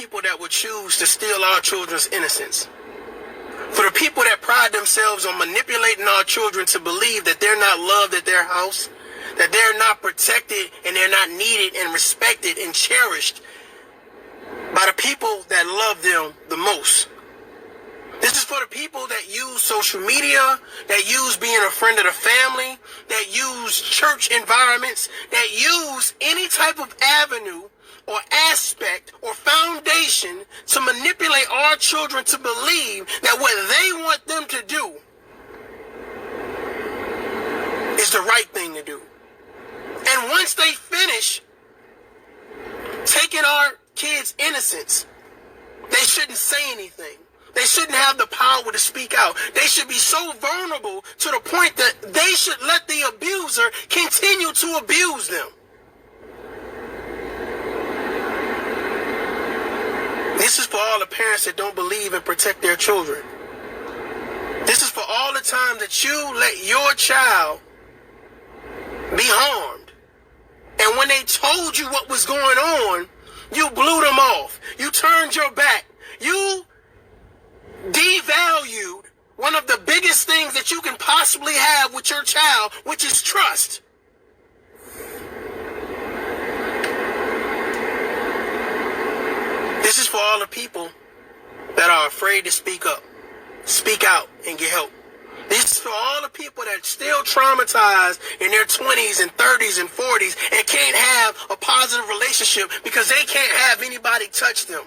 people that would choose to steal our children's innocence. For the people that pride themselves on manipulating our children to believe that they're not loved at their house, that they're not protected and they're not needed and respected and cherished by the people that love them the most. This is for the people that use social media, that use being a friend of the family, that use church environments, that use any type of avenue or aspect or foundation to manipulate our children to believe that what they want them to do is the right thing to do. And once they finish taking our kids' innocence, they shouldn't say anything. They shouldn't have the power to speak out. They should be so vulnerable to the point that they should let the abuser continue to abuse them. This is for all the parents that don't believe and protect their children. This is for all the time that you let your child be harmed. And when they told you what was going on, you blew them off. You turned your back. You devalued one of the biggest things that you can possibly have with your child, which is trust. This is for all the people that are afraid to speak up, speak out, and get help. This is for all the people that are still traumatized in their 20s and 30s and 40s and can't have a positive relationship because they can't have anybody touch them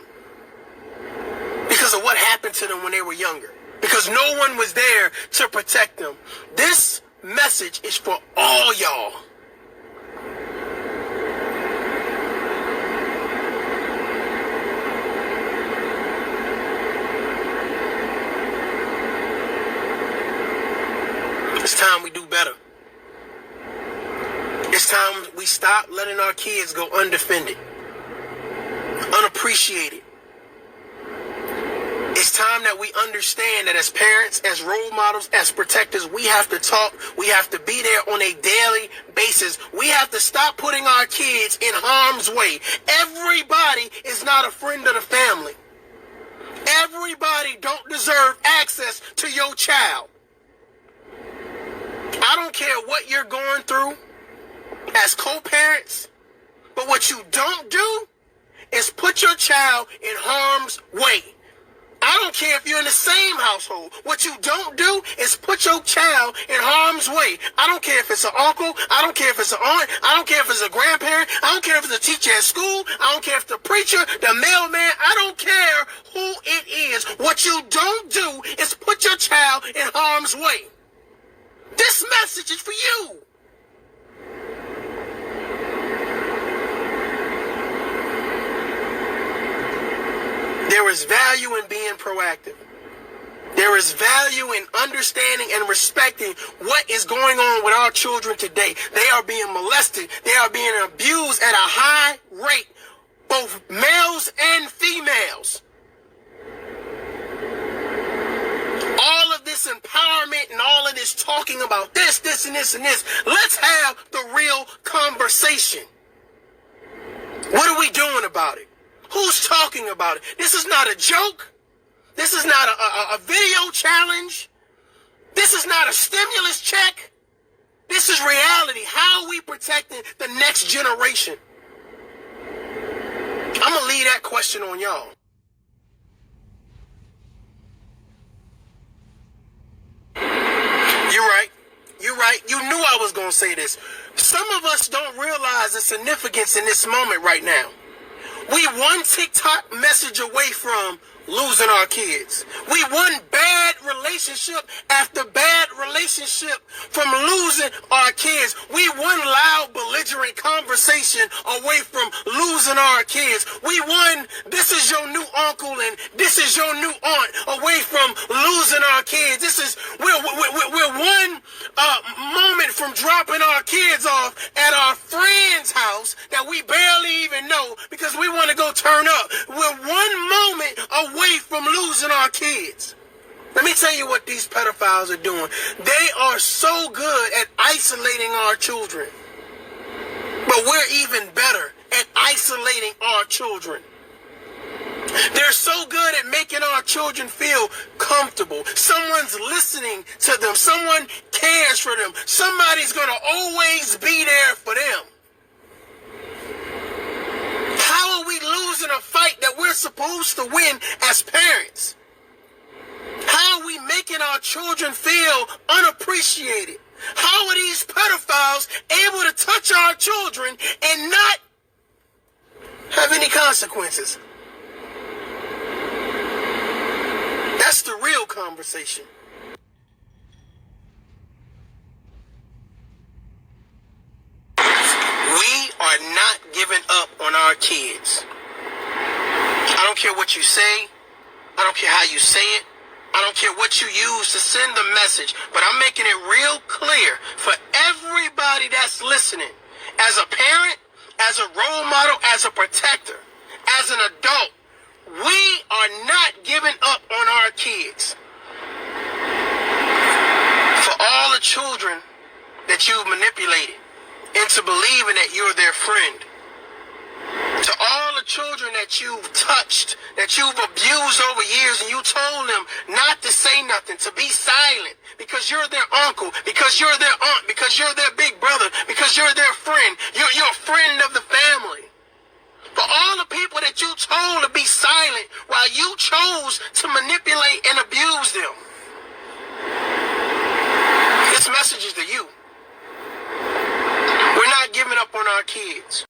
because of what happened to them when they were younger, because no one was there to protect them. This message is for all y'all. It's time we do better. It's time we stop letting our kids go undefended, unappreciated. It's time that we understand that as parents, as role models, as protectors, we have to talk. We have to be there on a daily basis. We have to stop putting our kids in harm's way. Everybody is not a friend of the family. Everybody don't deserve access to your child. I don't care what you're going through as co-parents, but what you don't do is put your child in harm's way. I don't care if you're in the same household. What you don't do is put your child in harm's way. I don't care if it's an uncle. I don't care if it's an aunt. I don't care if it's a grandparent. I don't care if it's a teacher at school. I don't care if the preacher, the mailman. I don't care who it is. What you don't do is put your child in harm's way. This message is for you. There is value in being proactive. There is value in understanding and respecting what is going on with our children today. They are being molested. They are being abused at a high rate, both males and females. All of this empowerment and all of this talking about this, and this, and this. Let's have the real conversation. What are we doing about it? Who's talking about it? This is not a joke. This is not a video challenge. This is not a stimulus check. This is reality. How are we protecting the next generation? I'm going to leave that question on y'all. You're right. You're right. You knew I was going to say this. Some of us don't realize the significance in this moment right now. We one TikTok message away from losing our kids. We one bad relationship after bad relationship from losing our kids. We one loud belligerent conversation away from losing our kids. We one this is your new uncle and this is your new aunt away from losing our kids. This is we're one moment from dropping our kids off at our friend's house that we barely even know because we want to go turn up. We're one moment away from losing our kids. Let me tell you what these pedophiles are doing. They are so good at isolating our children. But we're even better at isolating our children. They're so good at making our children feel comfortable. Someone's listening to them. Someone cares for them. Somebody's going to always be there for them. How are we losing a fight that we're supposed to win as parents? How are we making our children feel unappreciated? How are these pedophiles able to touch our children and not have any consequences? That's the real conversation. We are not giving up on our kids. I don't care what you say. I don't care how you say it. I don't care what you use to send the message. But I'm making it real clear for everybody that's listening. As a parent, as a role model, as a protector, as an adult, we are not giving up on our kids. For all the children that you've manipulated into believing that you're their friend. To all the children that you've touched, that you've abused over years, and you told them not to say nothing, to be silent, because you're their uncle, because you're their aunt, because you're their big brother, because you're their friend. You're a friend of the family. For all the people that you told to be silent while you chose to manipulate and abuse them. This message is to you. We're not giving up on our kids.